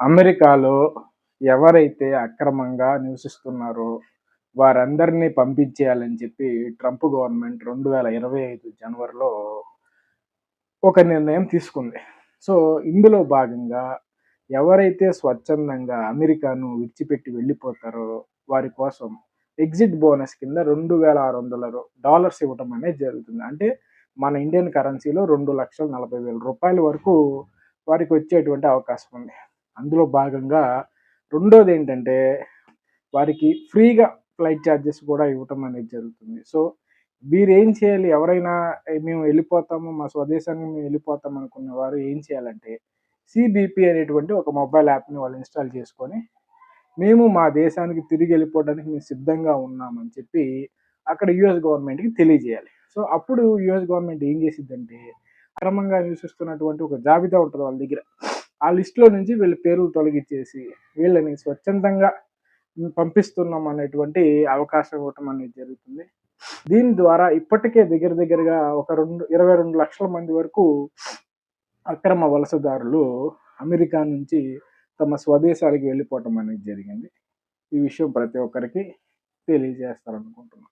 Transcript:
అమెరికాలో ఎవరైతే అక్రమంగా నివసిస్తున్నారో వారందరినీ పంపించేయాలని చెప్పి ట్రంప్ గవర్నమెంట్ 2025 జనవరిలో ఒక నిర్ణయం తీసుకుంది. సో, ఇందులో భాగంగా ఎవరైతే స్వచ్ఛందంగా అమెరికాను విడిచిపెట్టి వెళ్ళిపోతారో వారి కోసం ఎగ్జిట్ బోనస్ కింద $2600 ఇవ్వటం అనేది జరుగుతుంది. అంటే మన ఇండియన్ కరెన్సీలో రూ. 2,40,000 వరకు వారికొచ్చేటువంటి అవకాశం ఉంది. అందులో భాగంగా రెండోదేంటంటే వారికి ఫ్రీగా ఫ్లైట్ చార్జెస్ కూడా ఇవ్వటం అనేది జరుగుతుంది. సో, వీరేం చేయాలి? ఎవరైనా మేము వెళ్ళిపోతాము, మా స్వదేశానికి మేము వెళ్ళిపోతాం అనుకున్న వారు ఏం చేయాలంటే, సీబీపీ అనేటువంటి ఒక మొబైల్ యాప్‌ని వాళ్ళు ఇన్‌స్టాల్ చేసుకొని, మేము మా దేశానికి తిరిగి వెళ్ళిపోవడానికి మేము సిద్ధంగా ఉన్నామని చెప్పి, అక్కడ యూఎస్ గవర్నమెంట్‌కి తెలియజేయాలి. సో, అప్పుడు యూఎస్ గవర్నమెంట్ ఏం చేసిద్దంటే, అక్రమంగా నివసిస్తున్నటువంటి ఒక జాబితా ఉంటది వాళ్ళ దగ్గర. ఆ లిస్ట్‌లో నుంచి వీళ్ళ పేర్లు తొలగించేసి, వీళ్ళని స్వచ్ఛందంగా పంపిస్తున్నాం అనేటువంటి అవకాశం ఇవ్వటం అనేది జరుగుతుంది. దీని ద్వారా ఇప్పటికే దగ్గర దగ్గరగా ఒక 22 లక్షల మంది వరకు అక్రమ వలసదారులు అమెరికా నుంచి తమ స్వదేశాలకు వెళ్ళిపోవటం అనేది జరిగింది. ఈ విషయం ప్రతి ఒక్కరికి తెలియజేస్తారనుకుంటున్నాను.